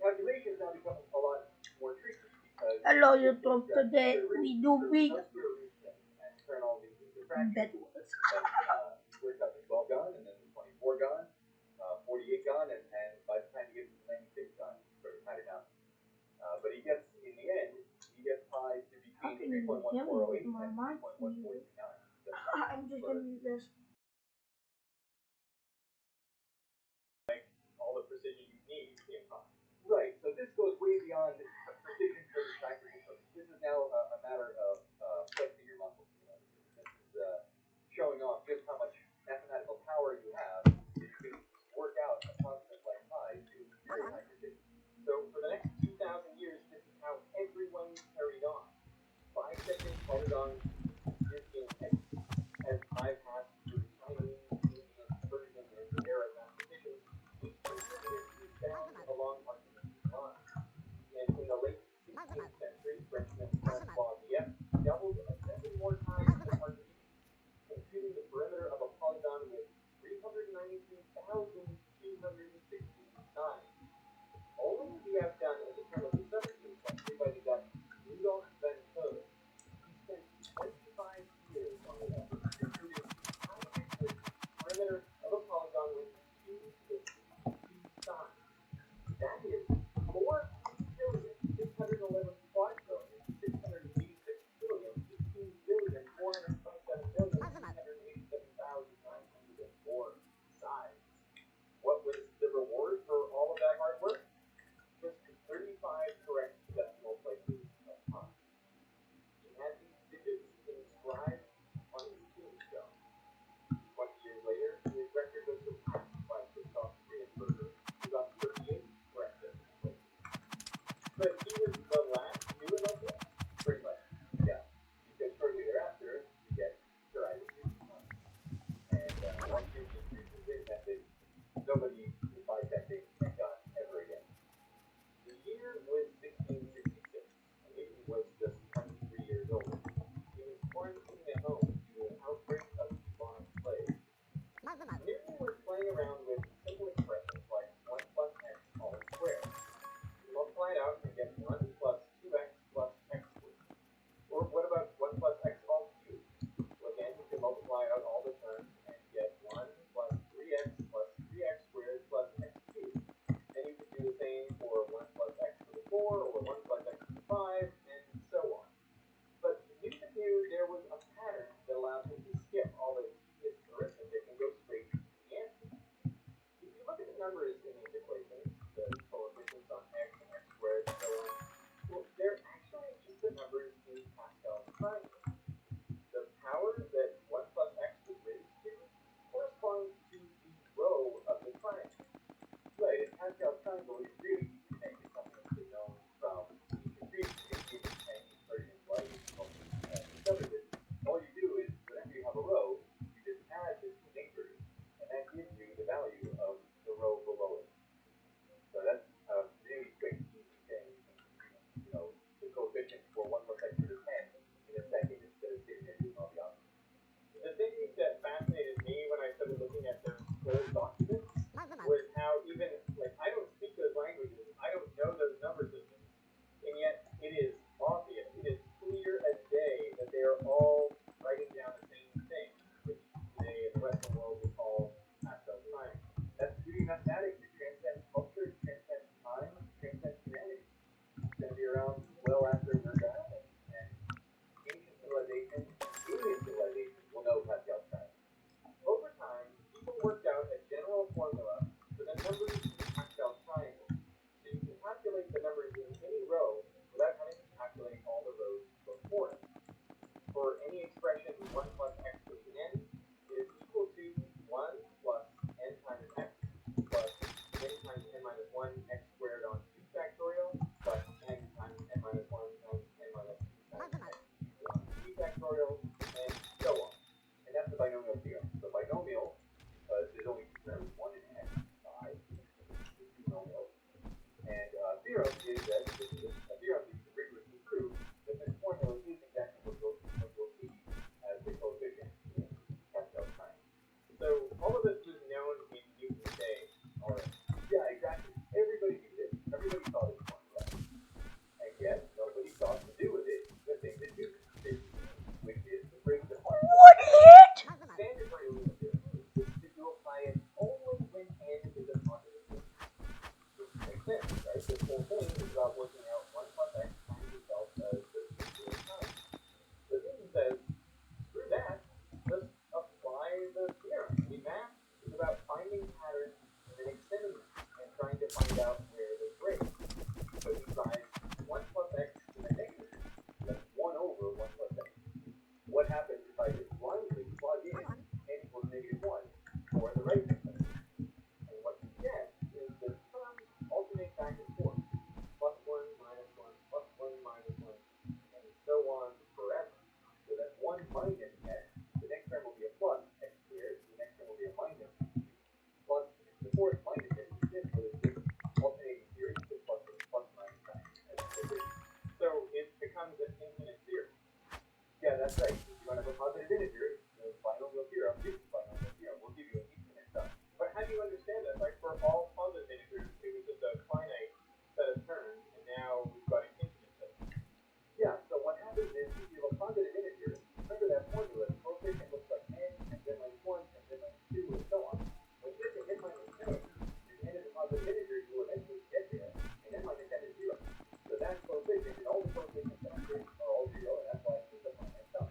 calculations now become a lot more tricky because Hello YouTube, today we do big and turn all these into bed fractions. wars. We're got the 12 gun and then the 24 gun, 48 gun, and by the time you get to the 96 gun, you sort of cut it out. But he gets, in the end, he gets pi to How between can you hear me 3.1408 with my and mic? 3.1439. I'm just gonna use this. All the precision you need in pi. Right, so this goes way beyond precision for the factory approach. This is now a matter of flexing your muscles. This is showing off just how much mathematical power you have if you can work out a constant like pi to very high precision. So for the next 2,000 years, this is how everyone carried on. Bisecting polygons is in as pi passed through Chinese, Indian, Persian, and Arab mathematicians, each contributed to bound along Archimedes' line. And in the late 16th century, Frenchman Francois Viet doubled a dozen more times than Archimedes, computing the perimeter of a polygon with 393,260 sides. Only to be outdone at the turn of the 17th century by the Dutch Rudolf van Code. He spent 25 years on the effort, computing the high-accuracy perimeter of a polygon with 252 sides. That is 4,611,427,687,387,904 sides. What was the reward for all of that hard work? Just 35 correct decimal places of pi. He had these digits inscribed on his tombstone. 20 years later, his record was surpassed by Christoph Friedberger, who got 38 correct decimal places. But he was the last to do it like that? Pretty much, yeah. Because shortly thereafter, you get Sir Isaac Newton. And once you increases his method, nobody is bisecting and gun ever again. The year was 1666, and Newton was just 23 years old. He was quarantining at home due to an outbreak of bubonic plague. Newton was playing around with simple expressions like 1 plus x all squared. You multiply it out and get 1 plus 2x plus x squared. Or what about 1 plus x all cubed? Well, again, you can multiply out all the terms and get 1 plus 3x plus 3x squared plus x cubed. And you could do the same for 1 plus x to the 4 or 1 plus x to the 5 and so on. But Newton knew there was a pattern that allowed him to skip all the tedious arithmetic and go straight to the answer. If you look at the numbers in these equations, the coefficients on x and x squared and so on, well, they're actually just the numbers in Pascal's triangle. The power that 1 plus x was raised to corresponds to the row of the triangle. Right, and Pascal's triangle is really easy to make. It's something that's been known from ancient Greek, Indian, Chinese, Persian, why people discovered it. All you do is, whenever you have a row, you just add the two neighbors, and that gives you the value of the row below it. So that's a really quick, easy thing. You know, the coefficient for 1 plus x to the 10 in a second instead of sitting there doing all the options. The thing that fascinated me when I started looking at those old documents was how even, like, I don't speak those languages, I don't know those number systems, and yet it is obvious, it is clear as day that they are all writing down the same thing, which today in the Western world we call Pascal's triangle. That's beauty mathematics. It transcends culture, it transcends time, it transcends humanity. It's going to be around well after we're done, and ancient civilizations, alien civilizations will know Pascal's triangle. Over time, people worked out a general formula for the numbers in Pascal's triangle. So you can calculate the numbers in any row without having to calculate all the rows before it. For any expression 1 plus x to the n, it is equal to 1 plus n times x plus n times n minus 1 x squared on 2 factorial plus n times n minus 1 times n minus 2 times x cubed on 3 factorial, and so on. And that's the binomial theorem. The binomial, because there's only two terms, 1 and x, 5, is binomial. And theorem is that this is a theorem that you can rigorously prove that this formula is exactly what you'll see as the coefficient in Pascal's triangle. So all of this was known in Newton's day already. Yeah, exactly. Everybody knew this. Everybody thought thing is about working out 1 plus x times itself as the singular time. The thing says, through that, just apply the theorem. I mean, math is about finding patterns and then extending them and trying to find out where they break. So he tries 1 plus x to the negative. That's 1 over 1 plus x. What happens if I just blindly plug in n equals -1 for the right hand side? And what you get is the terms alternate back and forth. +1, -1, +1, -1, and so on forever. So that 1 minus x, the next term will be a plus x squared, the next term will be a minus plus the fourth minus x is this, so it's just alternating series with plus minus sign. So it becomes an infinite series. Yeah, that's right. If you want to have a positive integer, the binomial theorem is the binomial theorem. We'll give you an infinite sum. But how do you understand that? Like for all positive integers, it was just a finite set of terms, and now we've got an infinite set of terms. Yeah, so what happens is if you have a positive integer, remember that formula, the coefficient looks like n, and then -1, and then -2, and so on. When you get to n minus n, if n is a positive integer, you will eventually get there, and n minus n is 0. So that coefficient, and all the coefficients that I'm doing are all 0, and that's why it's just a finite sum.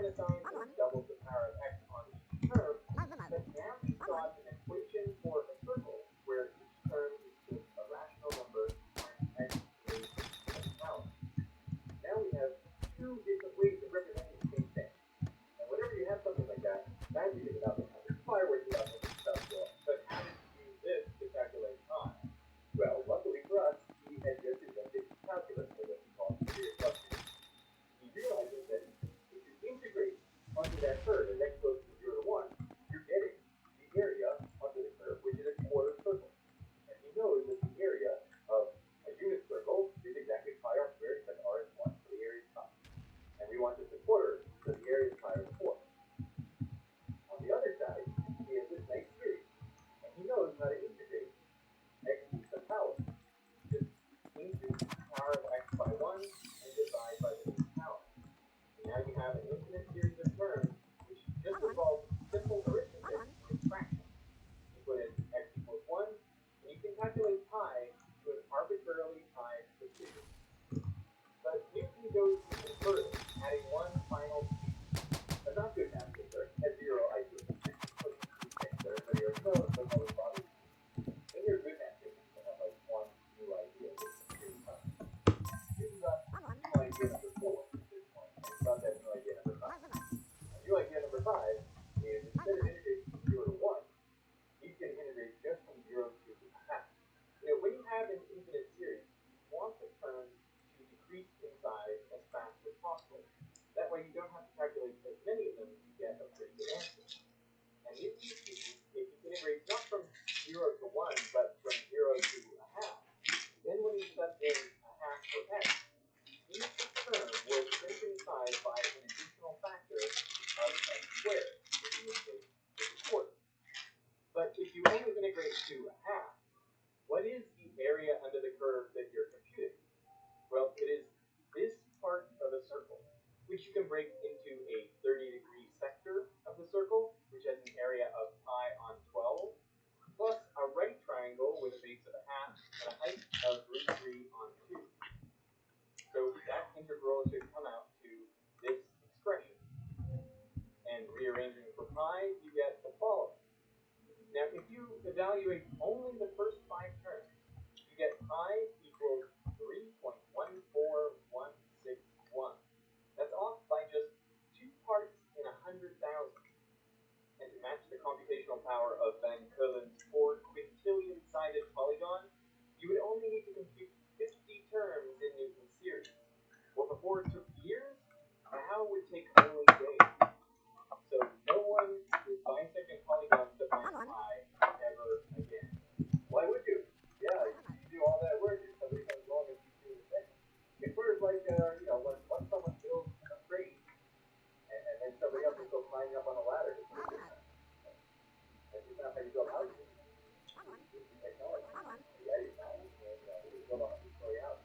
minus sign just doubles the power of x on each term, but now we've got an equation for a circle where each term is just a rational number times x raised to the power. Now we have two different ways of representing the same thing. And whenever you have something like that, magic is about the fireworks about making stuff go up. But how did you use this to calculate time? Well, luckily for us, he had just invented calculus, or what we call period clustering. He realizes that if you integrate onto that curve as x goes from 0 to 1, you're getting the area under the curve, which is a quarter circle. And he knows that the area of a unit circle is exactly pi r squared, because r is 1, so the area is pi. And we want just a quarter, so the area is pi over 4. On the other side, he has this nice series, and he knows how to integrate x to the power. Just increase the power of x by 1 and divide by the power. And now you have an infinite series of terms which just involves simple arithmetic in fraction. You put in x equals 1, and you can calculate pi to an arbitrarily high precision. But Newton goes even further, adding one final piece. A not good math teacher at 0 IQ. Things that everybody already knows, but no one bothers. Then you're a good math teacher to have like one new idea. This is not new idea number 4 at this point. It's not that new idea number 5. A new idea number 5 is instead of integrating from 0 to 1, you can integrate just from 0 to a half. You know, when you have an infinite series, you want the terms to decrease in size as fast as possible. That way you don't have to calculate as many of them to get a pretty good answer. And if you integrate not from 0 to 1, but from 0 to a half, then when you set in a half for x, each term will shrink in size by an additional factor of x squared, which in this case is a quarter. But if you only integrate to a half, what is the area under the curve that you're computing? Well, it is this part of a circle, which you can break into a 30-degree sector of the circle, which has an area of pi on 12, plus a right triangle with a base of a half and a height of root 3 on 2. So that integral should come out to this expression. And rearranging for pi, you get the following. Now, if you evaluate only the first 5 terms, you get pi equals 3.14161. That's off by just 2 parts in 100,000. And to match the computational power of Van Curlen's 4 quintillion-sided polygon, you would only need to compute 50 terms in Newton's series. Well, before it took years, now it would take only days. So no one is bisecting polygons to find pi ever again. Why would you? Yeah, you do all that work and somebody comes along and keeps doing the thing. It's sort of like, when someone builds a crane and then somebody else is still climbing up on a ladder to put it in there. That's just not how you build houses. It's technology. Yeah, you know, we build a 100-story house.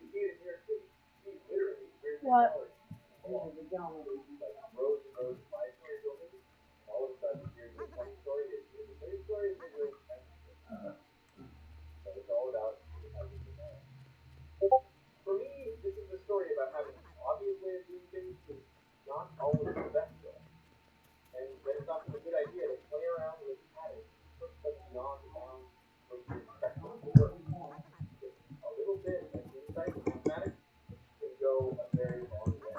You see it in New York City. Literally, there's What? technology. Like rows and rows of 5-story buildings. All of a sudden, here's the 20-story, here's the 30-story, and here's the 90-story. So it's all about how you do that. For me, this is a story about having an obvious way of doing things is not always the best way. And that it's often a good idea to play around with patterns, put them beyond the bounds where you expect them to work. Just a little bit of insight in mathematics can go a very long way.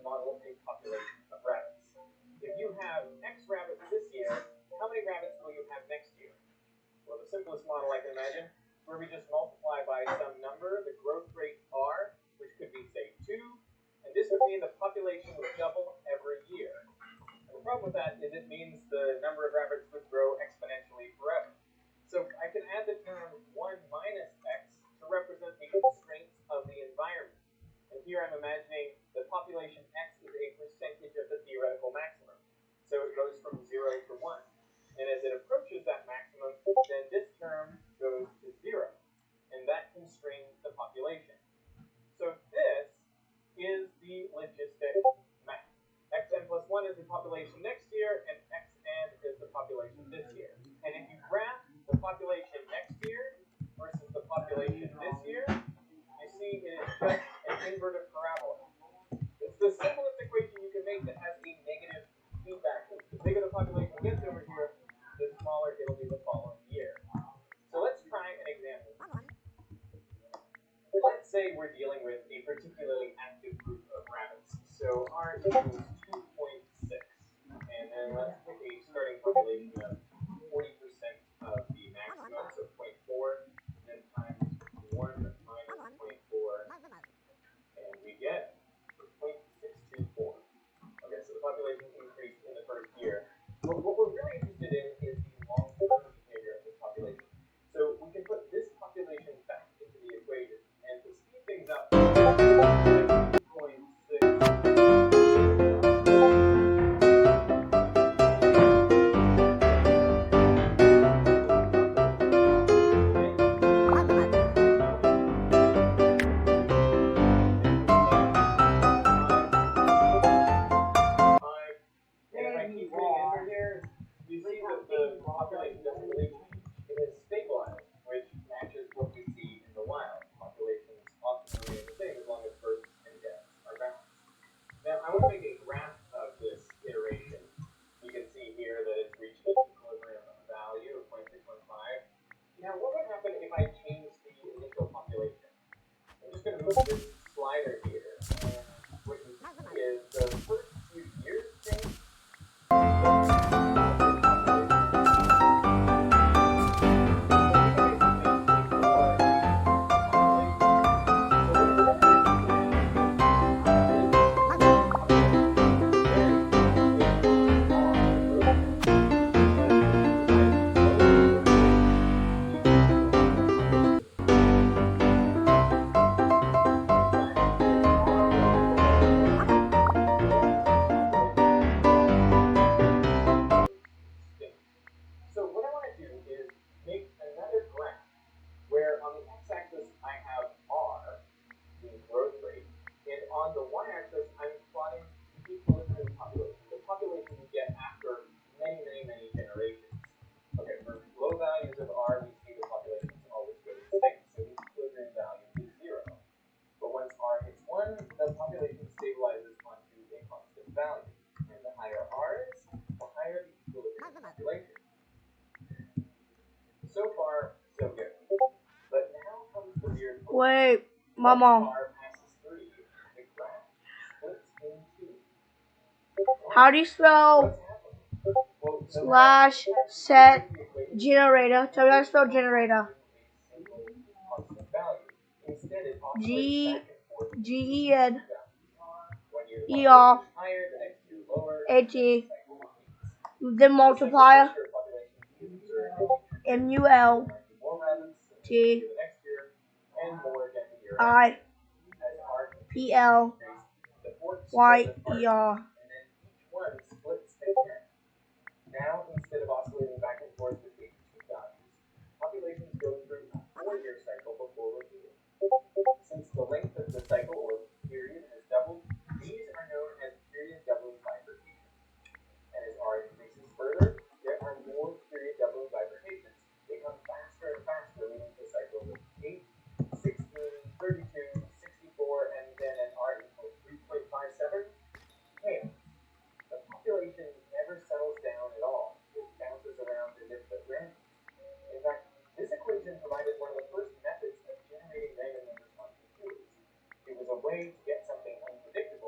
model a population of rabbits. If you have X rabbits this year, how many rabbits will you have next year? Well, the simplest model I can imagine, where we just multiply by some number, the growth rate R, which could be, say, 2, and this would mean the population would double every year. And the problem with that is it means the number of rabbits would grow exponentially forever. So I can add the term 1 minus X to represent the constraints of the environment. And here I'm imagining the population X is a percentage of the theoretical maximum. So it goes from 0 to 1. And as it approaches that maximum, then this term goes to 0. And that constrains the population. So this is the logistic map. Xn plus 1 is the population next year, and Xn is the population this year. And if you graph the population next year versus the population this year, you see it is just an inverted parabola. It's the simplest equation you can make that has a negative feedback loop. The bigger the population gets over here, the smaller it'll be the following year. So let's try an example. Let's say we're dealing with a particularly active group of rabbits. So R equals 2.6. And then let's pick a starting population of 40% of the maximum, so 0.4, and then times 1 minus 0.4, and we get 0.624. Okay, so the population increased in the first year. But what we're really interested in is the long-term behavior of this population. So we can put this population back into the equation, and to speed things up, 1, the population stabilizes onto a constant value. And the higher R is, the higher the equilibrium population. So far, so good. But now comes the weird part. Wait, Once Mama. R passes 3, the graph splits in 2. How do you spell What's happening? Well, slash set generator? Tell me how to spell generator. G-E-N E-R-A-T. Then multiplier multiplier Now, instead of oscillating back and forth between two values, populations go through a 4-year cycle before repeating. Since the length of the cycle or period has doubled, these are known as period doubling bifurcations. And as R increases further, there are more period doubling bifurcations. They come faster and faster, leading to cycles of 8, 16, 32, 64, and then at R equals 3.57, chaos. The population never settles down at all. It bounces around as if at random. In fact, this equation provided one of the first methods of generating random numbers on computers. It was a way to get something unpredictable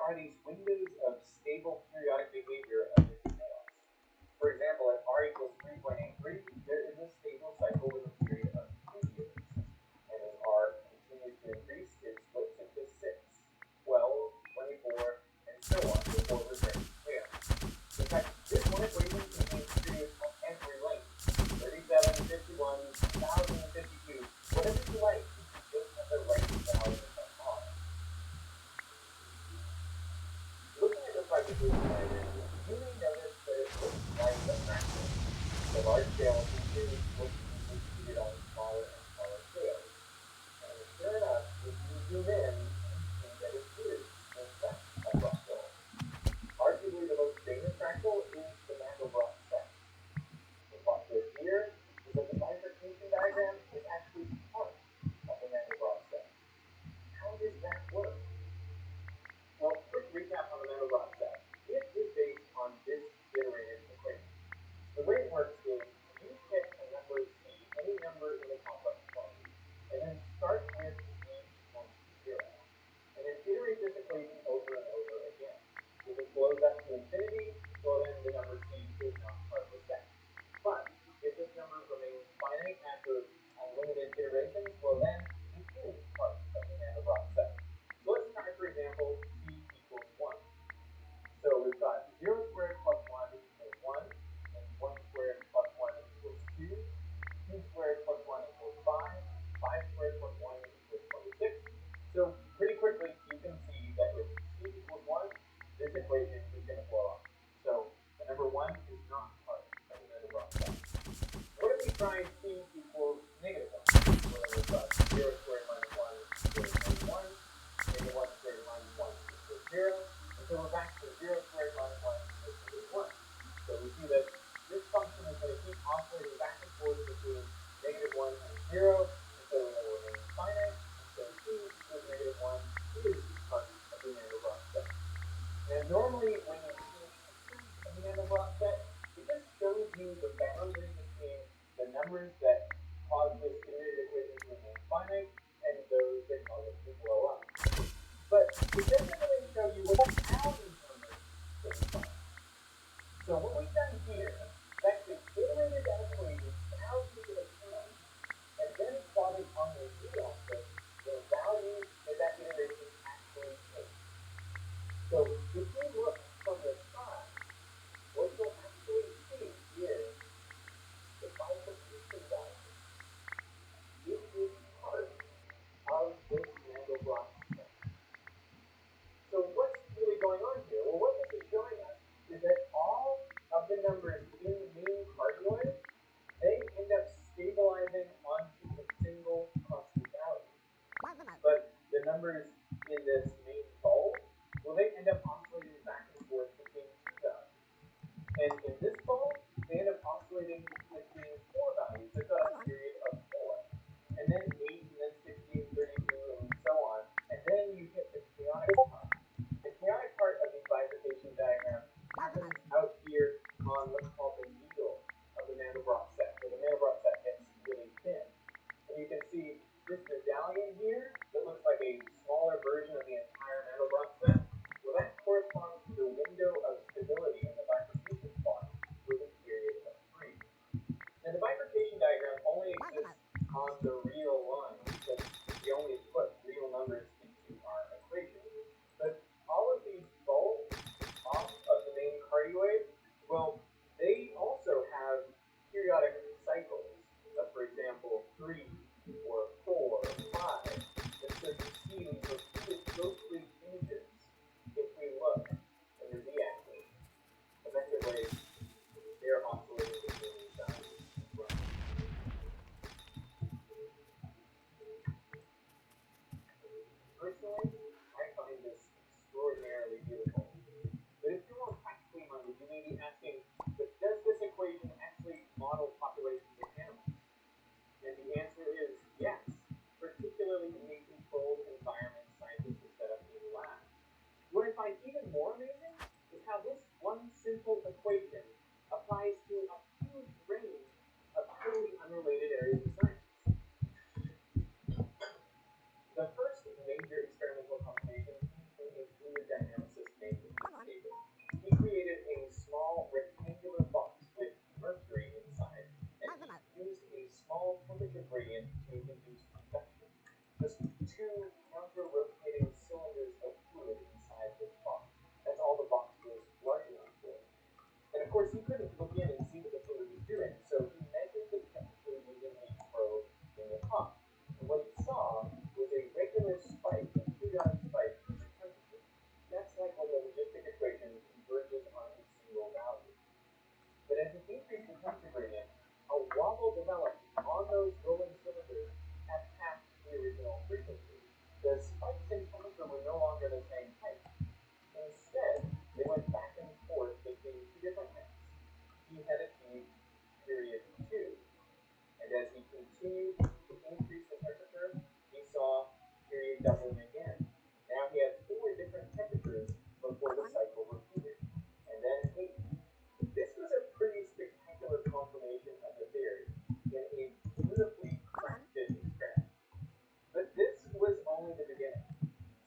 are these windows of stable periodic behavior of the chaos. For example, at r equals 3.83, there is a stable cycle with a period of 2 years. And as r continues to increase, it splits into 6, 12, 24, and so on before returning to chaos. In fact, this one equation contains periods of every length: 37, 51, 1052, whatever you like, if you just have the right value of r. Looking at the fragmentation diagram, you may notice that it looks like a fractal. The large scale features look to be distributed on smaller and smaller scales. And sure enough, if you zoom in, you see that it is, in fact, a fractal. Arguably the most famous fractal is the Mandelbrot set. The plot twist here is that the bifurcation diagram is actually part of the Mandelbrot set. How does that work? Well, quick recap on the Mandelbrot set. It is based on this iterated equation. The way it works is you pick a number c, any number in the complex quantity, and then start with c equals 0. And then iterate this equation over and over again. If it blows up to infinity, well then the number c is not part of the set. But if this number remains finite after unlimited iterations, well then it is part of the Mandelbrot set. So let's try, for example, c equals 1. So we've got 0 squared plus 1 equals 1, and 1 squared plus 1 equals 2, 2 squared plus 1 equals 5, 5 squared plus 1 equals 26. So pretty quickly you can see that if c equals 1, this equation is going to blow up. So the number 1 is not part of the Mandelbrot set. What if we try c equals negative 1? Well, then we've got 0 squared minus 1 equals negative 1, negative 1 squared minus 1 equals 0. And so we're back to 0 squared minus 1 equals negative 1. So we see that this function is going to keep oscillating back and forth between negative 1 and 0 until it will remain finite. And so c equals negative 1 is part of the Mandelbrot set. Now normally when you see pictures of the Mandelbrot set, it just shows you the boundary between the numbers that cause this iterated equation to remain finite and those that cause it to blow up. But it doesn't really show you how these numbers stay finite. So what we've done here is actually iterated that equation thousands of times and then plotted on the z-axis the value that that iteration actually takes. So if we look from the side, what you'll actually see is the bifurcation diagram. It is part of this Mandelbrot set. So what's really going on here? Well, what this is showing us is that all of the numbers in the main cardioid, they end up stabilizing onto a single constant value. But the numbers in this main bulb, well, they end up oscillating back and forth between 2 values. And in this bulb, they end up oscillating between 4 values. They've got a period of 4. And then 8, and then 16, 32, and so on. And then you hit the chaotic part. The chaotic part of the bifurcation diagram happens out here on what's called the needle of the Mandelbrot set, where the Mandelbrot set gets really thin. And you can see this medallion here that looks like a smaller version of the entire Mandelbrot set. Well, that corresponds just two counter-rotating cylinders of fluid inside this box. That's all the box was large enough for. And of course, he couldn't look in and see what the fluid was doing, so he measured the temperature using a probe in the top. And what he saw was a regular spike, a periodic spike in the temperature. That's like when the logistic equation converges on a single value. But as he increased the temperature gradient, a wobble developed on those rolling cylinders at half the original frequency. The spikes in temperature were no longer the same height. Instead, they went back and forth between two different heights. He had achieved period 2. And as he continued to increase the temperature, he saw period doubling again. Now he had 4 different temperatures before the cycle repeated, and then 8. This was a pretty spectacular confirmation of the theory in a beautifully crafted experiment. But this was only the beginning.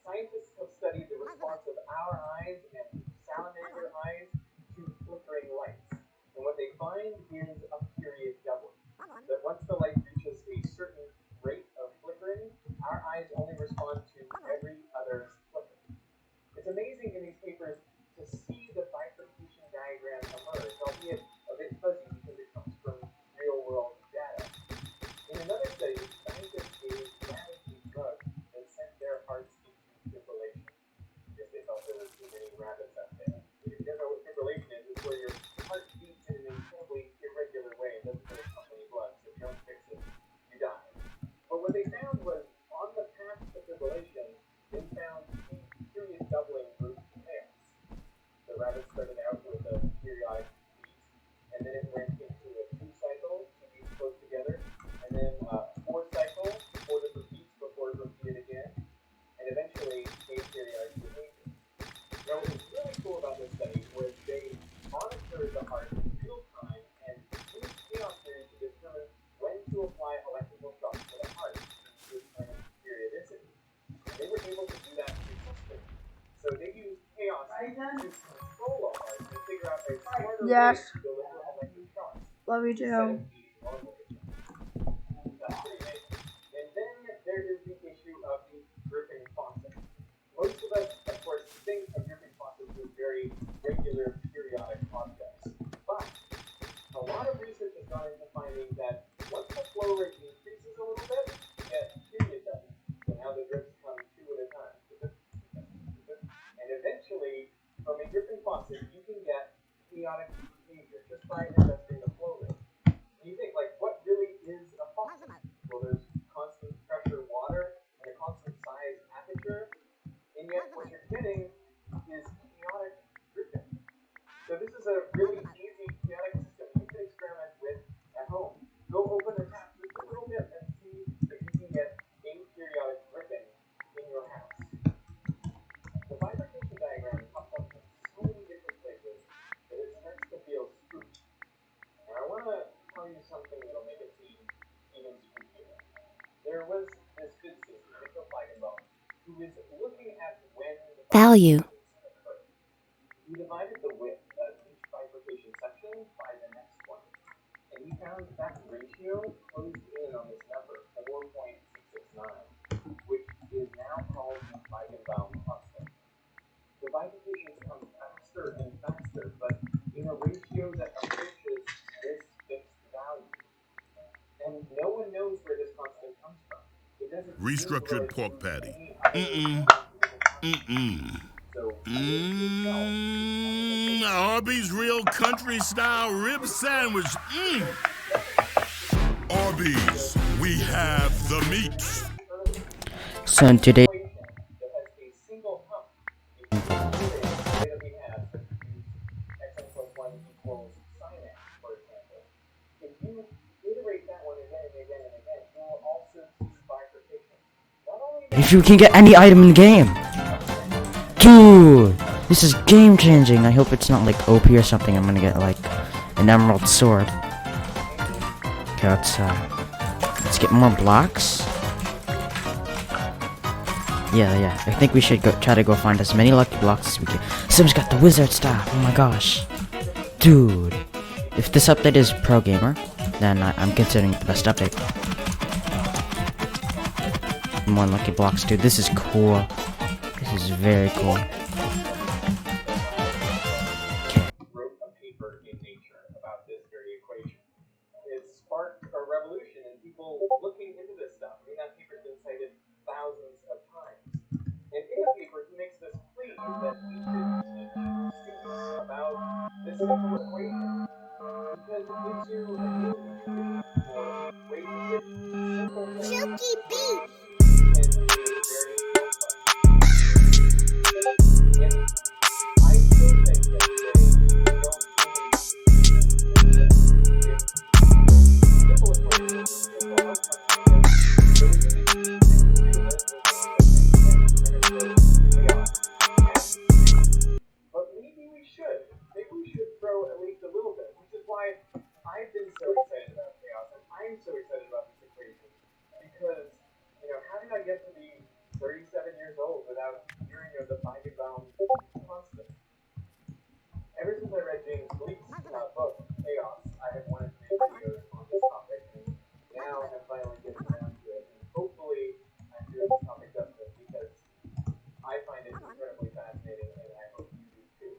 Scientists have studied the response of our eyes and salamander eyes to flickering lights. And what they find is a period doubling. That once the light reaches a certain rate of flickering, our eyes only respond to every other flicker. It's amazing in these papers to see the bifurcation diagram emerge, albeit a bit fuzzy because it comes from real-world data. In another study, scientists gave rabbits a drug that sent their hearts into fibrillation. Because they thought there were too many rabbits out there. If you don't know what fibrillation is, it's where your heart beats in an incredibly irregular way and doesn't really pump any blood, so if you don't fix it, you die. But what they found was, on the path to fibrillation, they found a period doubling group chaos. The rabbit started out with a periodic beat, and then it went into a 2 cycle, 2 beats close together, and then 4 cycle, 4 different beats before it repeated again, and eventually a periodic behavior. Now, what was really cool about this study was they monitored the heart in real time and used chaos theory to determine when to apply electrical shocks to the heart to determine periodicity. And they were able to do that successfully. So they used chaos to control a heart and figure out a smarter way to deliver electric shocks. Love you too. That's pretty amazing. And then there is the issue of the dripping faucet. Most of us, of course, think of dripping faucets as very regular, periodic objects. But a lot of research has gone into finding that once the flow rate increases a little bit, you get period doubling. So now the drips come 2 at a time. And eventually, from a dripping faucet, you can get chaotic behavior just by adjusting the flow rate. And you think, like, what really is a faucet? Well, there's constant pressure water and a constant size aperture, and yet what you're getting is chaotic dripping. So this is a really easy chaotic system you can experiment with at home. Go open a tap just a little bit and see if you can get aperiodic dripping in your house. The bifurcation diagram pops up in so many different places that it starts to feel spooky. And I want to tell you something that'll make it seem even spookier. There was this physicist, Victor who was looking at when the Value. occurred. He divided the width of each bifurcation section by the next one. And he found that ratio closed in on this number, 4.669, which is now called the Feigenbaum constant. The bifurcations come faster and faster, but in a ratio that approaches this fixed value. And no one knows where this constant comes from. It doesn't Restructured pork patty. Arby's real country style rib sandwich. Arby's, we have the meat. So today, if you can get any item in the game, dude, this is game changing. I hope it's not like OP or something. I'm gonna get like an emerald sword. Okay, let's get more blocks. Yeah. I think we should try to go find as many lucky blocks as we can. Someone's got the wizard staff. Oh my gosh, dude! If this update is pro gamer, then I'm considering it the best update. more lucky blocks, dude. This is cool. This is very cool. Okay. Wrote a paper in Nature about this very equation. It sparked a revolution in people looking into this stuff. I mean, that paper's been cited thousands of times. And in the paper, he makes this plea that we should teach students about this simple equation because it gives you a new read for ways in which simple things can create very complex. And I still think that today we don't really simple equations, simple outcomes, because those are the easy things to do. Those are the things that make sense and are chaos. But maybe we should. Maybe we should throw at least a little bit, which is why I've been so excited about chaos, and I'm so excited about this equation, because, how did I get to be 37 years old without hearing of the Feigenbaum constant? Ever since I read James Gleick's book, Chaos, I have wanted to make videos on this topic, and now I'm finally getting around to it, and hopefully I'm doing this topic justice, because I find it incredibly fascinating, and I hope you do too.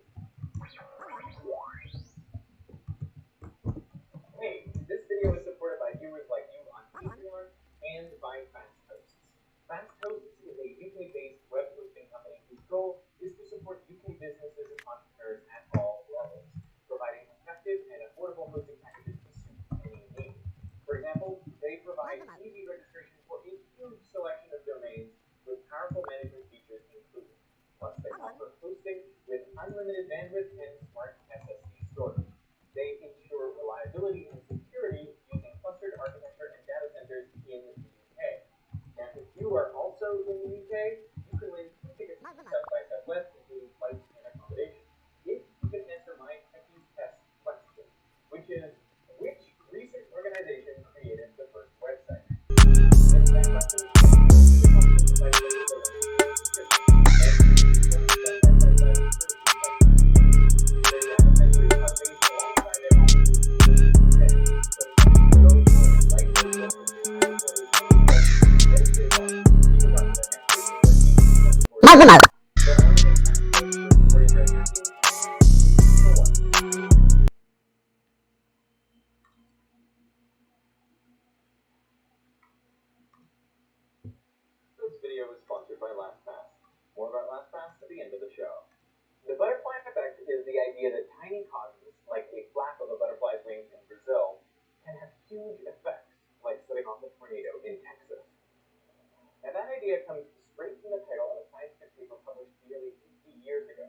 Hey, this video is supported by viewers like you on Patreon and by FastHosts. FastHosts is a UK-based web hosting company whose goal is to support UK businesses and entrepreneurs at all levels, providing effective and affordable hosting packages to suit any need. For example, they provide easy registration for a huge selection of domains with powerful management features included. Plus, they offer hosting with unlimited bandwidth and smart SSD storage. They ensure reliability and security using clustered architecture and data centers in the UK. Now, if you are also in the UK, you can win 2 tickets to South by Southwest, including flights and accommodation. If you can answer my techie test question, which is, which recent organization created the first website? Answer that question and to the competition site that is below in the description. Their data centers are based alongside their offices in the UK, so please go for a lightweight location or a company dedicated office. You can talk to the experts who are teaching 24/7. But I want to make FastHosts your supporting very happy. For what? This video is sponsored by LastPass. More about LastPass at the end of the show. The butterfly effect is the idea that tiny causes, like a flap of a butterfly's wings in Brazil, can have huge effects, like setting off a tornado in Texas. Now that idea comes straight from the title of a scientific paper published nearly 50 years ago.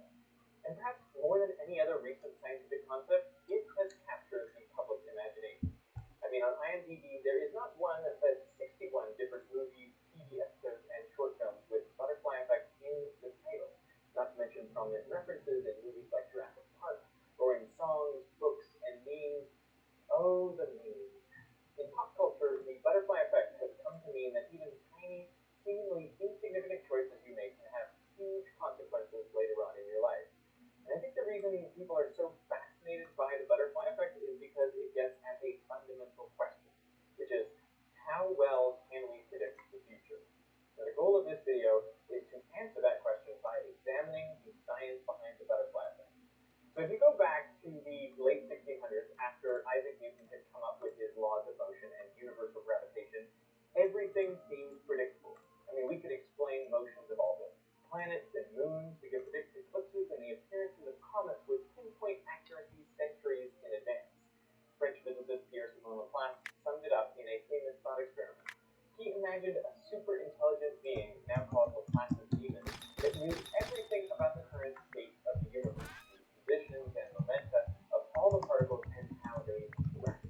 And perhaps more than any other recent scientific concept, it has captured the public imagination. I mean, on IMDb, there is not one, but 61 different movies, TV episodes, and short films with butterfly effect in the title. Not to mention prominent references in movies like Jurassic Park, or in songs, books, and memes. Oh, the memes. In pop culture, the butterfly effect has come to mean that even tiny, seemingly insignificant choices you make can have huge consequences later on in your life. And I think the reason people are so fascinated by the butterfly effect is because it gets at a fundamental question, which is, how well can we predict the future? Now, the goal of this video is to answer that question by examining the science behind the butterfly effect. So if you go back to the late 1600s, after Isaac Newton had come up with his laws of motion and universal gravitation, everything seemed predictable. I mean, we could explain motions of all the planets and moons, we could predict eclipses and the appearances of comets with pinpoint accuracy centuries in advance. French physicist Pierre-Simon Laplace summed it up in a famous thought experiment. He imagined a super intelligent being, now called Laplace's demon, that knew everything about the current state of the universe, the positions and momenta of all the particles and how they interact.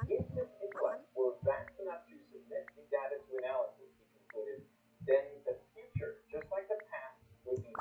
If this intellect were vast enough to submit the data to analysis, he concluded, then the future, just like the past, would be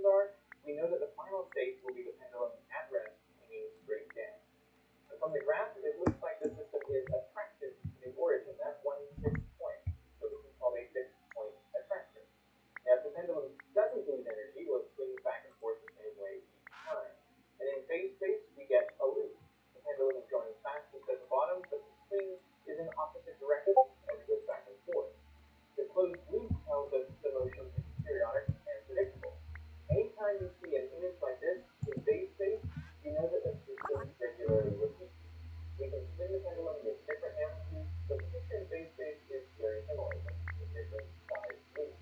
are, we know that the final state will be the pendulum at rest hanging straight down. And from the graph, it looks like the system is attracted to the origin, that one fixed point. So this is called a fixed point attraction. Now, if the pendulum doesn't lose energy, well, it swings back and forth the same way each time. And in phase space, we get a loop. The pendulum is going fastest at the bottom, but the swing is in opposite directions as it goes back and forth. The closed loop tells us the motion is periodic and predictable. Anytime you see an image like this in phase space, you know that the system regularly repeats. We can spin the pendulum with different amplitudes, but the picture in phase space is very similar, but with different size loops.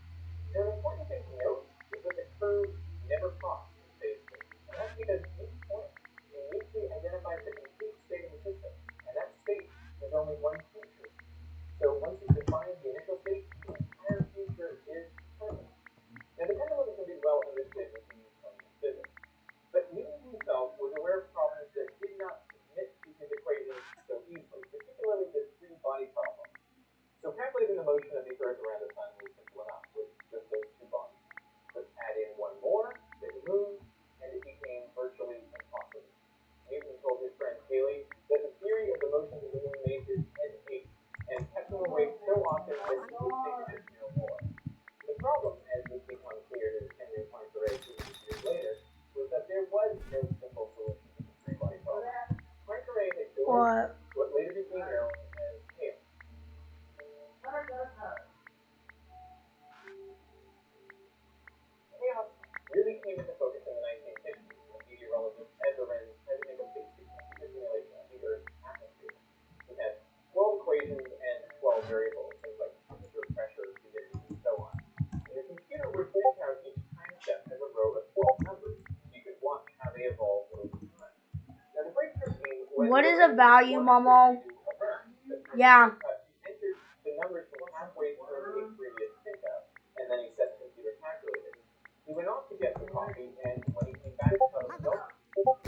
Now, an important thing to note is that the curves never cross in phase space, and that's because each point uniquely identifies the complete state of the system, and that state has only one feature. So once you define the initial state, the entire future is permanent. Now, the pendulum can be well understood in Newtonian physics, but Newton himself was aware of problems that did not submit to his equations so easily, particularly the three-body problem. So calculating the motion of the Earth around the Sun was simple enough with just those two bodies. But add in one more, say the Moon, and it became virtually impossible. Newton told his friend Cayley that the theory of the motion of the Moon made his head ache, and kept him awake so often that he would think of it no more. The problem, as would become clear to Henry Poincaré 200 years later, was that there was no simple solution to the three-body problem. Poincaré had built what later became known as chaos. Chaos really came into focus in the 1950s when meteorologist Ed Lorenz tried to make a basic computer simulation of the Earth's atmosphere. He had 12 equations and 12 variables, things like temperature, pressure, humidity, and so on. And the computer would print out each time step as a row of 12 numbers. You could watch how they evolve over time. Now, the breakthrough came when What is a value, Momo? Yeah. He entered the numbers from halfway through a previous printout, and then he set the computer calculator. He went off to get some coffee, and when he came back to tell the results,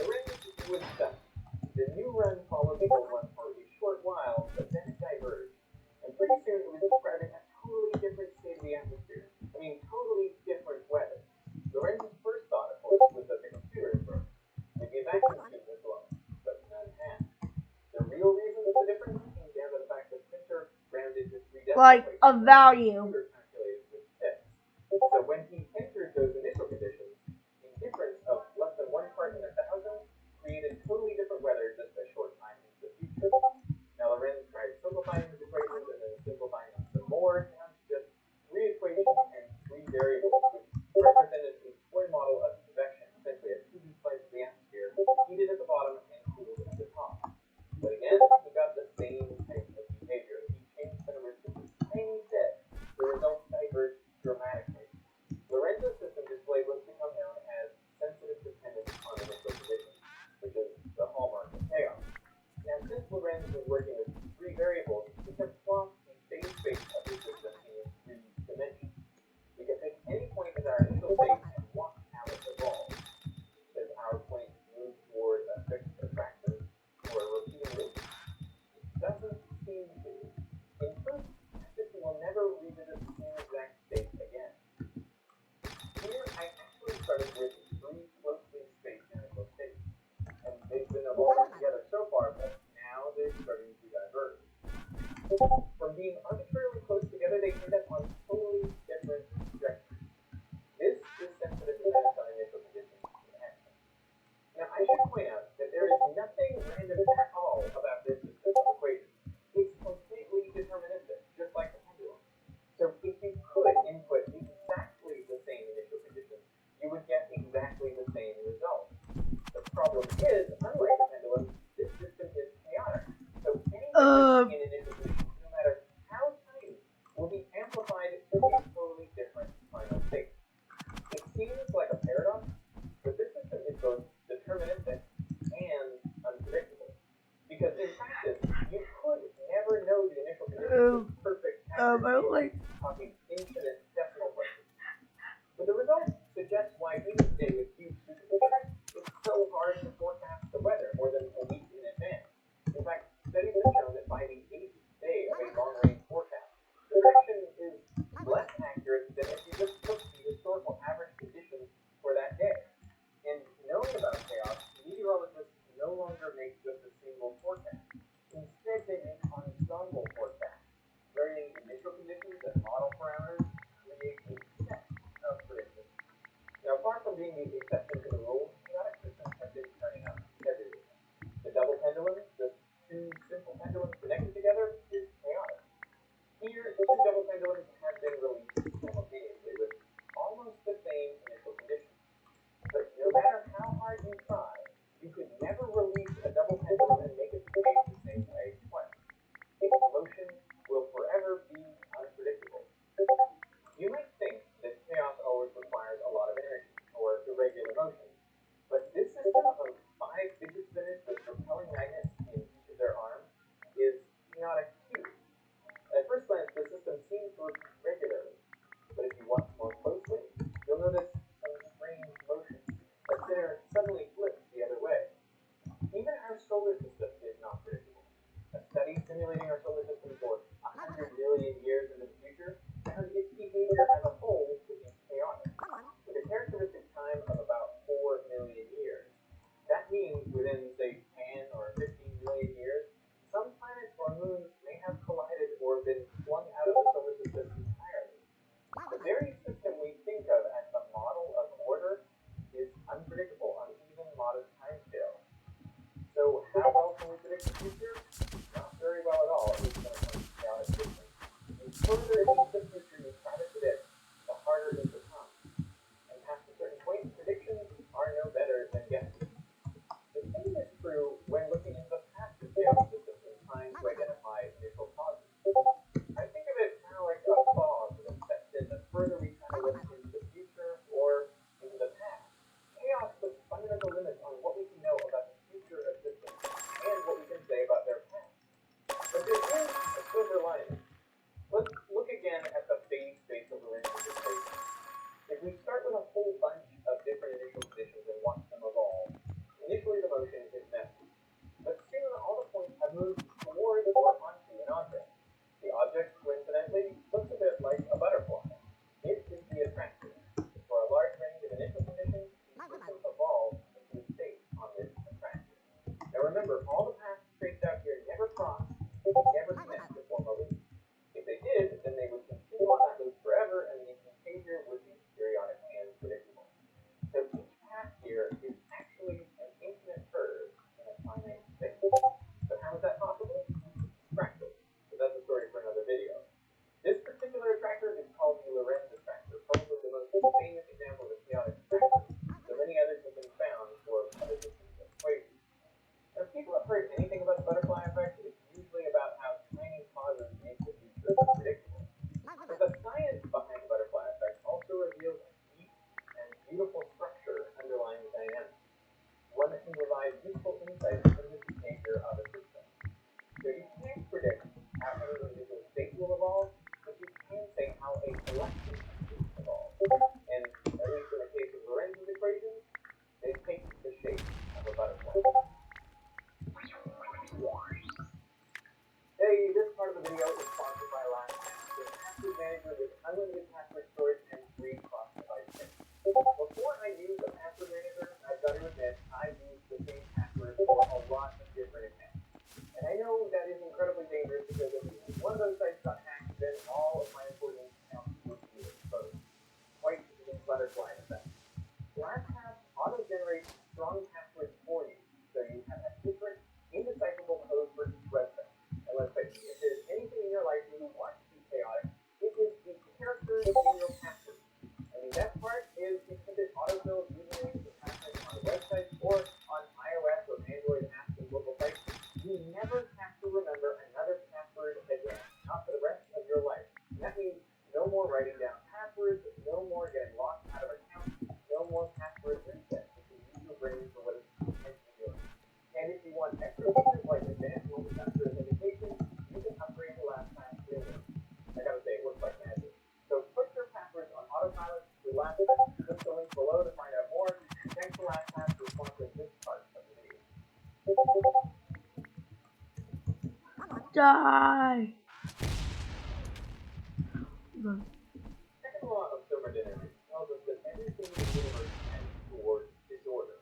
Lorenz was stunned. The new run followed the old one for a short while, but then it diverged. And pretty soon it was describing a totally different state of the atmosphere. I mean, totally different weather. Lorenz's first thought, of course, was that the computer is broken. Maybe a vacuum tube was blown, but none had. The real reason for the difference came down to the fact that the printer rounded to 3 decimal Like places. a value. Calculated with 6. So when he entered those initial conditions, the difference of less than 1 part in 1,000 created totally different weather just a short time into the future. Now, Lorenz tried simplifying his equations and then simplifying them some more down to just 3 equations and 3 variables, which represented a toy model of convection, essentially a 2D slice of the atmosphere, heated at the bottom and cooled at the top. But again, he got the same type of behavior. He changed the numbers just a tiny bit. The results diverged dramatically. Lorenz's system displayed what's become known as sensitive dependence on initial conditions, which is the hallmark of chaos. Now, since Lorenz was working with 3 variables, we can plot the phase space of the system in 3 dimensions. We can pick any point as our initial state and watch how it evolves. Does our point move toward a fixed attraction or a repeating loop? It doesn't seem to. In truth, our system will never revisit the same exact state again. Here, I actually started with 3 closely spaced initial states, and they've been evolving together so far, but now they're starting to diverge. From being arbitrarily close together, they end up on totally different trajectories. This is sensitive dependence on initial conditions in action. Now, I should point out that there is nothing random at all about this system of equations. It's completely deterministic, just like the pendulum. So if you could input exactly the same initial conditions, you would get exactly whole bunch of different initial positions and watch them evolve. Initially, the motion is messy, but soon all the points have moved towards or onto an object. The object, coincidentally, looks a bit like a butterfly. It is the attractor. For a large range of initial positions, the system evolves into a state on this attractor. Now remember, all the paths traced out here never cross, never connect to form a loop. If they did, then they would continue on that loop forever, and the behavior would be periodic and predictable. So each path here is actually an infinite curve in a finite space. But how is that possible? Fractals. So that's a story for another video. This particular attractor is called the Lorentz attractor, probably the most famous example of a chaotic attractor, though many others have been found for other systems of equations. Now, if people have heard anything about the butterfly effect, it's usually about how tiny causes make the future predictable. But the science behind the butterfly effect also reveals a deep and beautiful structure underlying the dynamics, one that can provide useful insights into the behavior of a system. So you can't predict how any individual state will evolve, but you can say how a collection of states evolve. And at least in the case of Lorenz's equations, they take the shape of a butterfly. Hey, this part of the video is sponsored by LastPass, the password manager with unlimited password storage and free cross-device sync. Before I use a password manager, I've got to admit, I use the same password for a lot of different accounts. And I know that is incredibly dangerous because if one of those sites got hacked, then all of my important accounts would be exposed. Quite the butterfly effect. LastPass auto-generates strong passwords for you, so you have a different, indecipherable code for each website. And let's face it, if there's anything in your life you want to be chaotic, it is the characters in your password. And the best part is because it autofills usernames and passwords on websites or on iOS or Android apps and mobile sites. You never have to remember another password again, not for the rest of your life. And that means no more writing down passwords, no more getting locked out of accounts, no more password resets. You can use your brain for what it's meant to do. And if you want extra features like advanced multi-factor authentication, you can upgrade to LastPass Premium. I gotta say, it looks like magic. So put your passwords on autopilot with LastPass. Click the link below to find out more. And thanks to LastPass for sponsoring this part of the video. Die. Second law of thermodynamics tells us that everything in the universe tends towards disorder.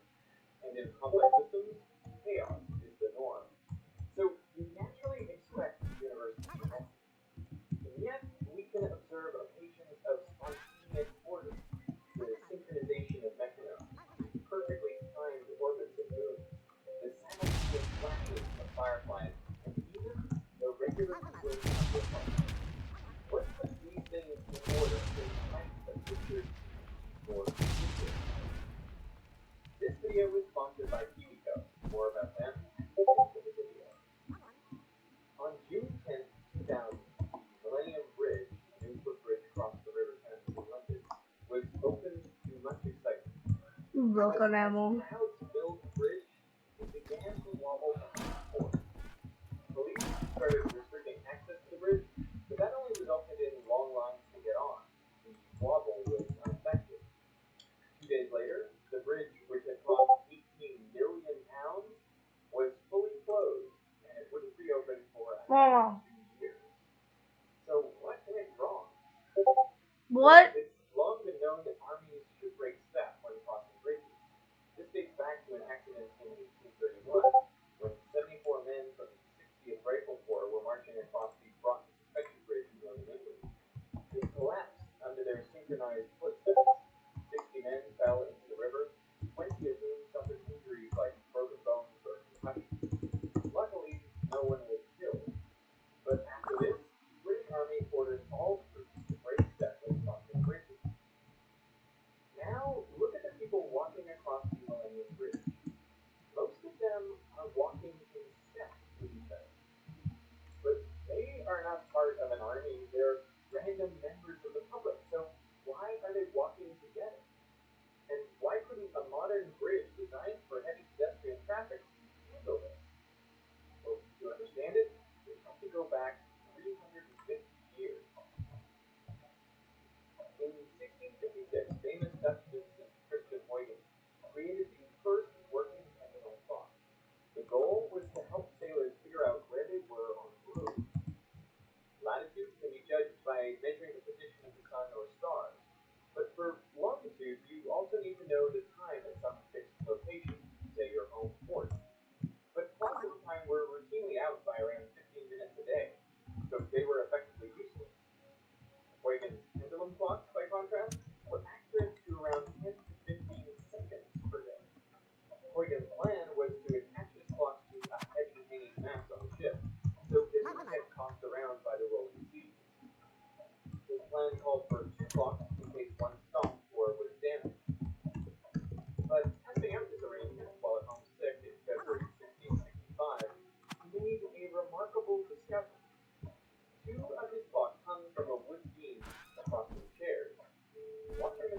And in complex systems, chaos is the norm. So you naturally expect the universe to be messy. And yet, we can observe a patience of spontaneous order, the synchronization of mechanisms, perfectly timed orbits of moons, the simultaneous flashes of fireflies, and even the regular sequence of repulsion. What puts these things in order in spite of nature's or future? This video was sponsored by KiwiCo. More about them after the video. On June 10th, 2000, the Millennium Bridge, a new footbridge across the River Thames in London, was opened to much excitement. Broken ammo. As crowds filled the bridge, it began to wobble back and forth. Police started restricting access to the bridge, but that only resulted in long lines to get on. The wobble was unaffected. 2 days later, the bridge, which had cost £18 million, was fully closed, and it wouldn't reopen for Mama. 2 years. So what went wrong? What? It's long been known that armies should break step when crossing bridges. This dates back to an accident in 1831, when 74 men from the 60th Rifle Corps were marching across the Broughton Suspension Bridge in northern England. It collapsed under their synchronized footsteps. 60 men fell into the river, 20 of whom suffered injuries like broken bones or concussions. Luckily, no one was killed. But after this, the British Army ordered all troops to break step when crossing bridges. Now, look at the people walking across the Millennium Bridge. Most of them are walking in step with each other. But they are not part of an army, they're random members of the public. So why are they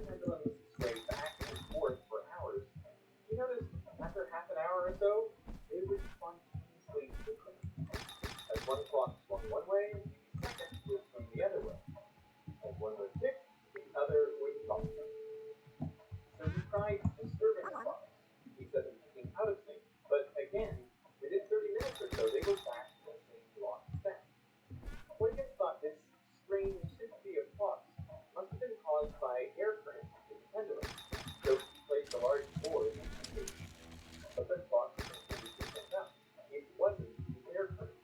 pendulums sway back and forth for hours, you notice after half an hour or so, they would spontaneously synchronize. As one clock swung one way, the second would swing the other way. As one would tick, the other would stop. So he tried disturbing the clocks. He set them ticking out of sync, but again, within 30 minutes or so, they were back to the same lockstep. Huygens thought this strange symmetry of clocks must have been caused by air currents in the pendulum, so he placed a large board in the cage. But the clocks continued to sync up. It wasn't the air current.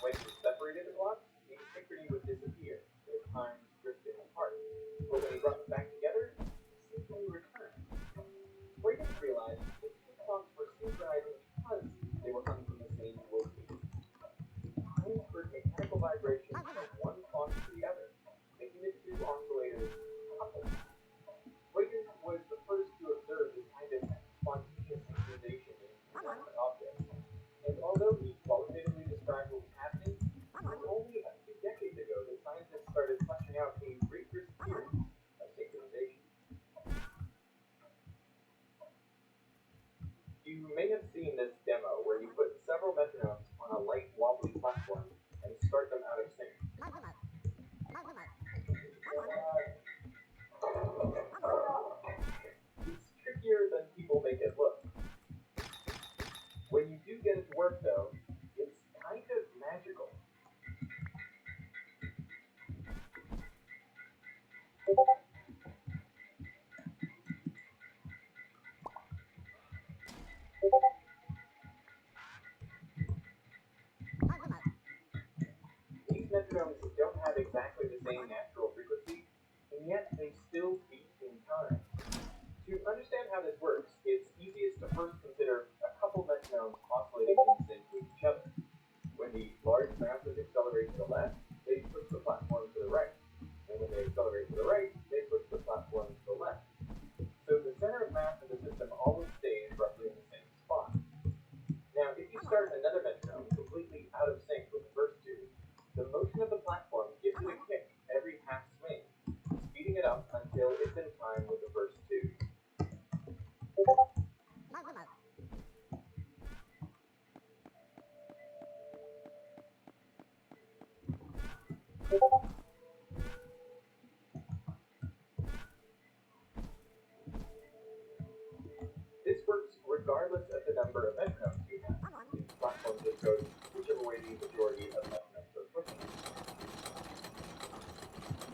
When he separated the clocks, the synchrony would disappear. Their times drifted apart. But when he brought them back together, synchrony returned. Huygens realized that the clocks were synchronizing because they were hung from the same wood beam. Transferred mechanical vibrations from one clock to the other, making the two oscillators coupled. Huygens was the first to observe this kind of spontaneous synchronization in inanimate objects, and although he qualitatively described what was happening, it was only a few decades ago that scientists started fleshing out a rigorous theory of synchronization. You may have seen this demo where you put several metronomes on a light wobbly platform and start them out of sync. It's trickier than people make it look. When you do get it to work though, it's kind of magical. These metronomes don't have exactly the same natural frequency, and yet they still beat in time. To understand how this works, it's easiest to first consider a couple metronomes oscillating in sync with each other. When the large masses accelerate to the left, they push the platform to the right, and when they accelerate to the right, they push the platform to the left. So the center of mass of the system always stays roughly in the same spot. Now, if you start another metronome completely out of sync with the first two, the motion of the platform gives it a kick every half swing, speeding it up until it's in time with the first two. This works regardless of the number of metronomes you have. The platform just goes whichever way the majority of metronomes are pushing.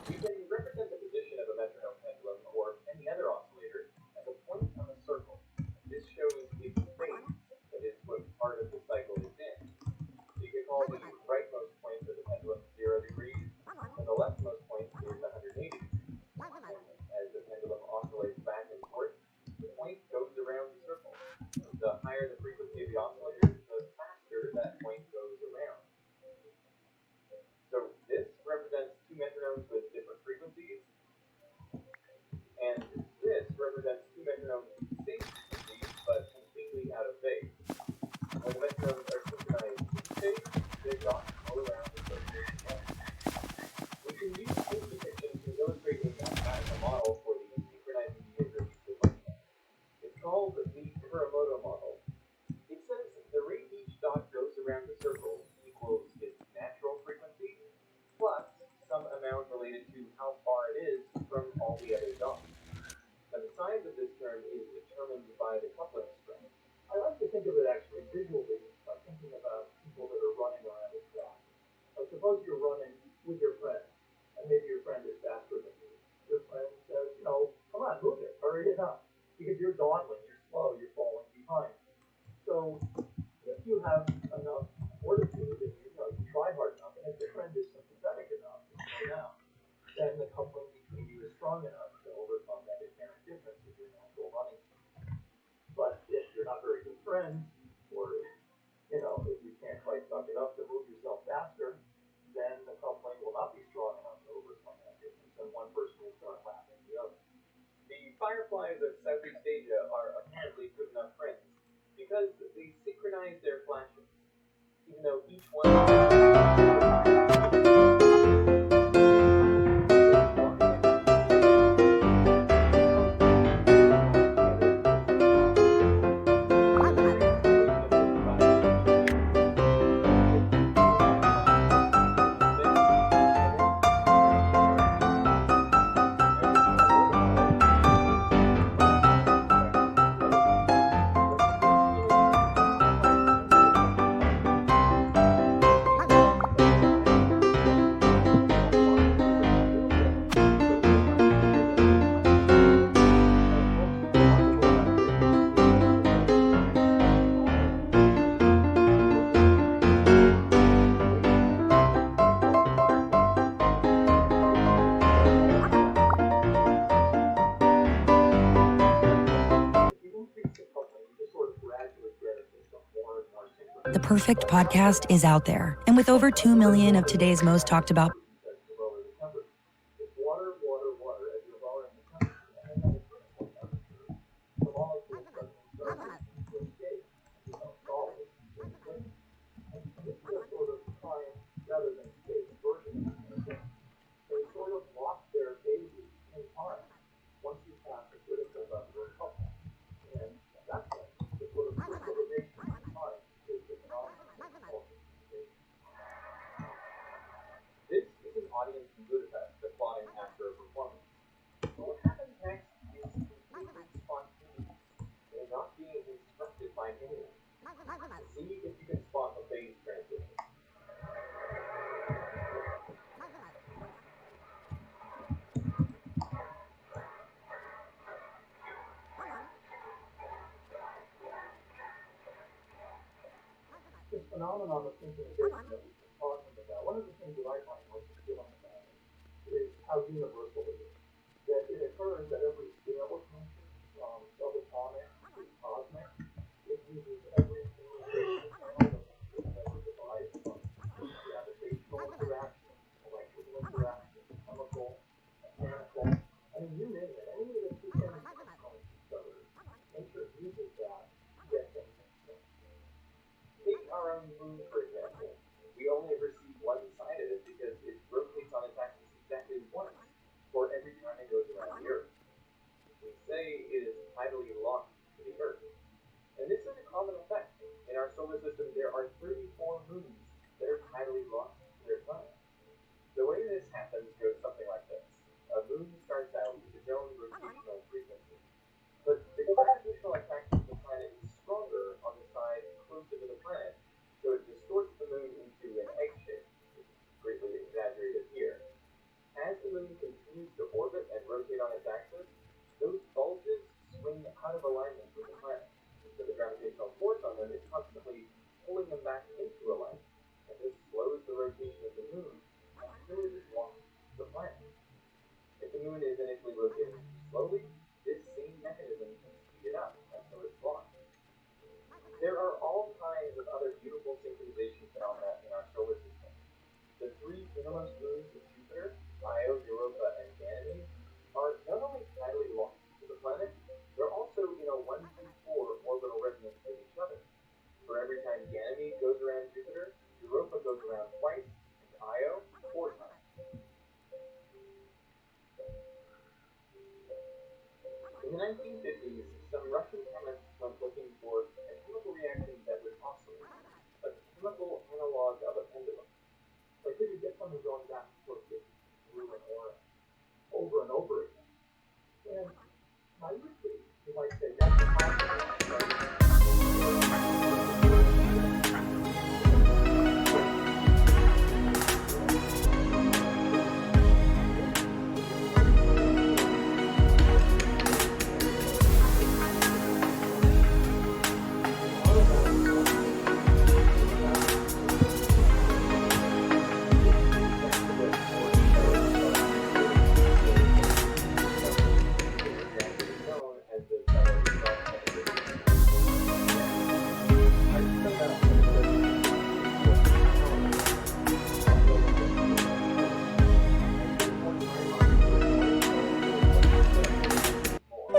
You can represent the position of a metronome pendulum or any other oscillator as a point on a circle. This shows its phase, that is, what part of the cycle it's in. You can call the rightmost point of the pendulum 0 degrees, and the leftmost point is 180 degrees. As the pendulum oscillates back and forth, the point goes around the circle. The higher the frequency of the oscillator, the faster that point goes around. So this represents two metronomes with different frequencies, and this represents two metronomes with the same frequency, but completely out of phase. When the metronomes are synchronized in phase, they dot all around the circle together. We can use this depiction to illustrate a mathematical model for the synchronizing behavior of each metronome. It's called the Kuramoto model. It says the rate each dot goes around the circle equals its natural frequency plus some amount related to how far it is from all the other dots. Now the size of this term is determined by the coupling strength. I like to think of it actually visually by thinking about people that are running around a track. Like suppose you're running with your friend, and maybe your friend is faster than you. Your friend says, come on, move it, hurry it up. Because you're dawdling, you're slow, you're falling behind. So if you have enough fortitude and you try hard enough, and if your friend is sympathetic enough to slow down, then the coupling between you is strong enough to overcome that inherent difference in your natural running. But if you're not very good friends, or if you can't quite suck it up to move yourself faster, then the coupling will not be strong enough to overcome that difference, and one person will start laughing the other. The fireflies of Southeast Asia are apparently good enough friends because they synchronize their flashes, even though each one The perfect podcast is out there. And with over 2 million of today's most talked about It's water, water, water. As you're lowering the temperature, and then at a critical temperature, the molecules start to escape. You know, solids in space. And this is a sort of time rather than space version of it. They sort of lock their baby in time once you pass the critical level of couple. And at that point, the sort of crystallization of time is the phenomenon called crystallization. This is an audience in Budapest applauding after a performance. But what happens next is completely spontaneous. They're not being instructed by anyone. See if you can spot a phase transition. This phenomenon of synchronization that we've been talking about, one of the things that I find most appealing about it is how universal it is. That it occurs at every scale of motion, from subatomic to cosmic. It uses every single element that we devise from gravitational interaction, electrical interaction, chemical, mechanical. I mean, you name it. Any of the two energies coming to each other, nature uses that to get things done. Take our own moon, for example. We only ever see one side of it because it rotates on its axis exactly once for every time it goes around the Earth. We say it is tidally locked to the Earth. And this is a common effect. In our solar system, there are 34 moons that are tidally locked to their planet. The way this happens goes something like this. A moon starts out with its own rotational frequency. But the gravitational attraction to the planet is stronger on the side closer to the planet, so it distorts the moon into an egg shape, which is greatly exaggerated here. As the moon continues to orbit and rotate on its axis, those bulges swing out of alignment with the planet. So the gravitational force on them is constantly pulling them back into alignment, and this slows the rotation of the moon until it is locked to the planet. If the moon is initially rotating too slowly, this same mechanism can speed it up until it's locked. There are all kinds of other beautiful synchronization phenomena in our solar system. The three innermost moons of Jupiter, Io, Europa, and Ganymede, are not only tidally locked to the planet, they're also in a 1-4 orbital resonance with each other. For every time Ganymede goes around Jupiter, Europa goes around twice, and Io 4 times. In the 1950s, some Russian chemists went looking for a chemical reaction that would oscillate, a chemical analog of a pendulum. Like they could get something going back and forth with blue and orange over and over again. And naively, you might say that's impossible.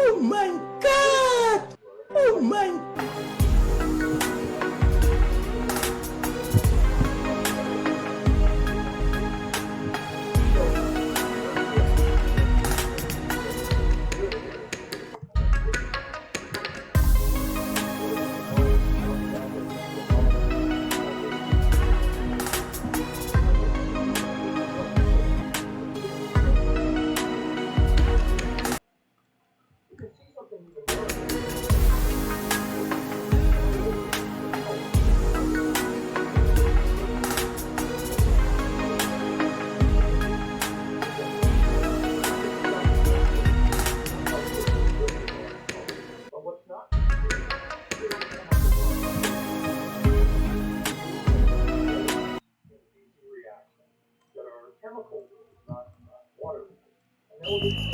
Oh my God! Oh my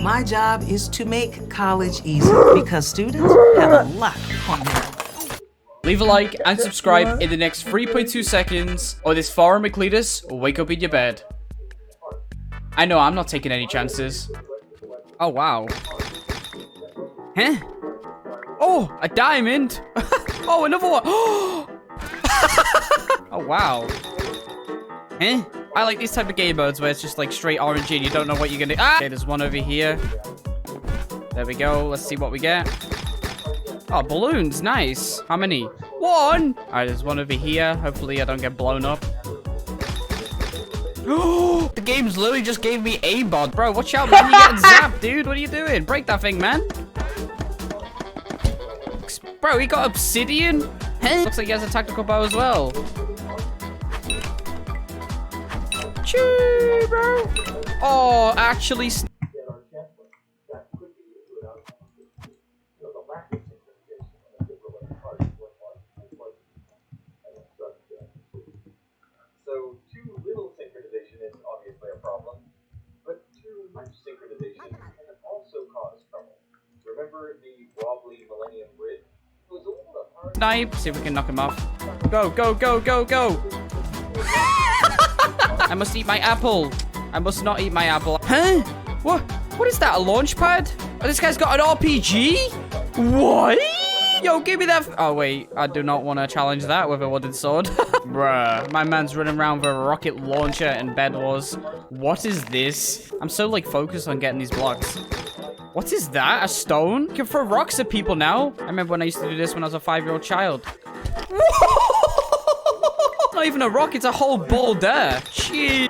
My job is to make college easy because students have a lot on their Leave a like and subscribe in the next 3.2 seconds, or this foreign Cletus will wake up in your bed. I know, I'm not taking any chances. Oh, wow. Huh? Oh, a diamond. Oh, another one. Oh, wow. Huh? I like these type of game modes where it's just like straight RNG and you don't know what you're gonna do. Ah! Okay, there's one over here. There we go. Let's see what we get. Oh, balloons. Nice. How many? One. All right, there's one over here. Hopefully I don't get blown up. Oh, the game's literally just gave me aimbot. Bro, watch out, man. You're getting zapped, dude. What are you doing? Break that thing, man. Bro, he got obsidian. Hey. Looks like he has a tactical bow as well. Choo, bro. Oh, actually. So too little synchronization is obviously a problem, but too much synchronization can also cause trouble. Remember the wobbly Millennium Bridge? It was a little hard. Snipe. See if we can knock him off. Go, go, go, go, go. I must eat my apple. I must not eat my apple. Huh? What? What is that? A launch pad? Oh, this guy's got an RPG? What? Yo, give me that. Oh, wait. I do not want to challenge that with a wooden sword. Bruh. My man's running around with a rocket launcher and Bed Wars. What is this? I'm so, like, focused on getting these blocks. What is that? A stone? You can throw rocks at people now. I remember when I used to do this when I was a 5-year-old child. Not even a rock. It's a whole ball there. Jeez.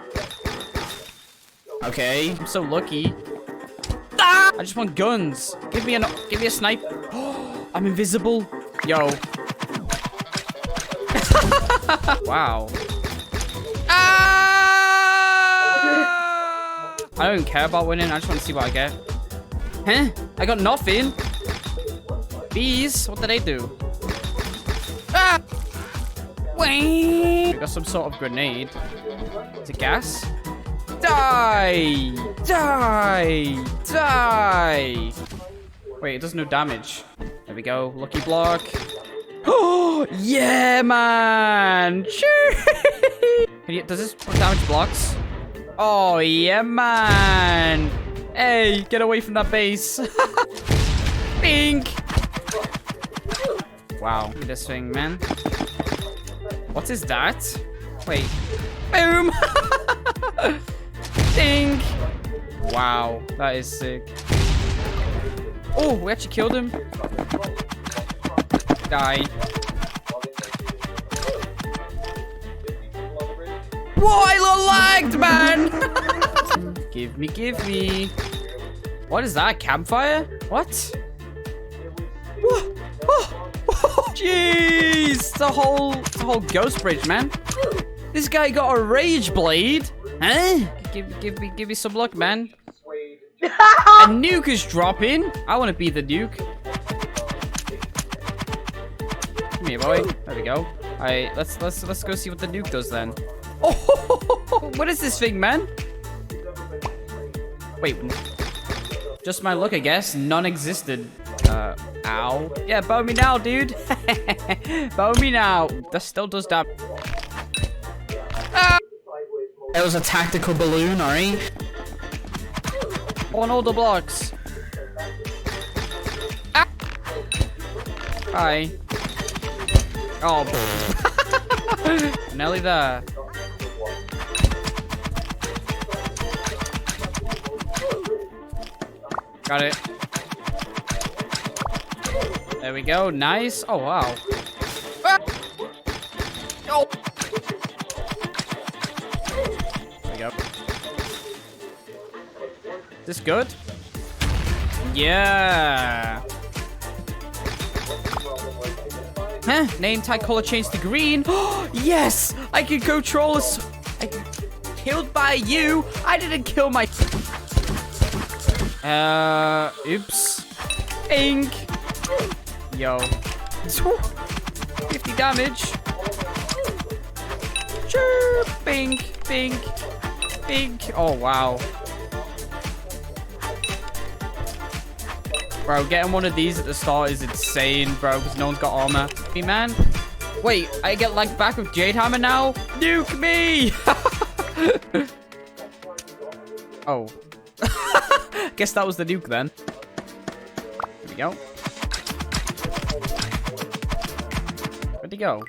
Okay. I'm so lucky. Ah! I just want guns. Give me a snipe. I'm invisible. Yo. Wow. Ah! I don't care about winning. I just want to see what I get. Huh? I got nothing. Bees? What did they do? Ah! Wait. We got some sort of grenade. Is it gas? Die! Die! Die! Wait, it does no damage. There we go. Lucky block. Oh, yeah, man! Does this damage blocks? Oh, yeah, man! Hey, get away from that base. Pink! Wow, look at this thing, man. What is that? Wait. Boom! Ding! Wow, that is sick. Oh, we actually killed him. Die. Whoa, I lagged, man! Give me, give me. What is that? Campfire? What? Whoa. Oh. Jeez! It's a whole ghost bridge, man. This guy got a rage blade. Huh? Give me some luck, man. A nuke is dropping. I want to be the nuke. Come here, boy. There we go. Alright, let's go see what the nuke does then. Oh, what is this thing, man? Wait. Just my luck, I guess. None-existed. Ow. Yeah, bow me now, dude. Bow me now. That still does that. Ah! It was a tactical balloon, alright? On all the blocks. Ah! Hi. Oh. Nelly there. Got it. There we go. Nice. Oh, wow. Ah! Oh. There we go. Is this good? Yeah. Huh? Name tag color changed to green. Yes! I can control us. Killed by you. I didn't kill my. Oops. Ink. Yo. 50 damage. Chirp. Bink. Bink. Bink. Oh, wow. Bro, getting one of these at the start is insane, bro, because no one's got armor. Hey, man. Wait, I get like back with Jade Hammer now? Nuke me! Oh. Guess that was the nuke then. Here we go. Where'd he go?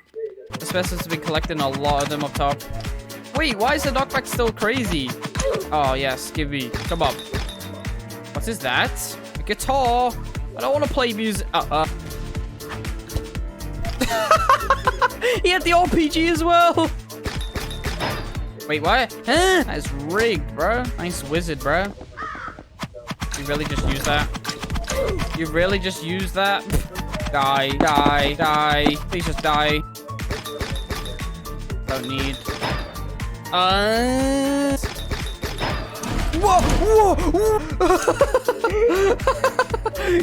This person's been collecting a lot of them up top. Wait, why is the knockback still crazy? Oh, yes, give me. Come on. What is that? A guitar. I don't want to play music. He had the RPG as well. Wait, what? Huh? That is rigged, bro. Nice wizard, bro. You really just use that? You really just use that? Die, die, die. Please just die. Don't need. Whoa, whoa, whoa.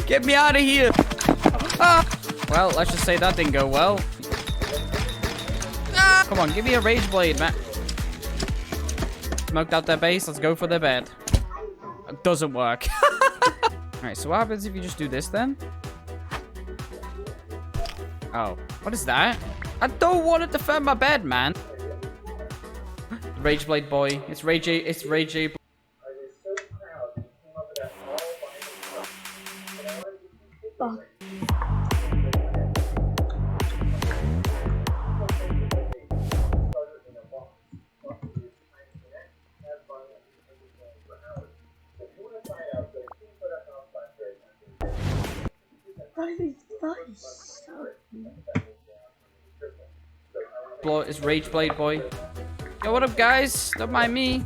Get me out of here. Well, let's just say that didn't go well. Come on, give me a rage blade, man. Smoked out their base. Let's go for their bed. It doesn't work. Alright, so what happens if you just do this then? Oh, what is that? I don't want to defend my bed, man. Rage blade boy. It's Rage A. It's Rage A. Oh. It's Rage Blade boy. Yo, what up, guys? Don't mind me.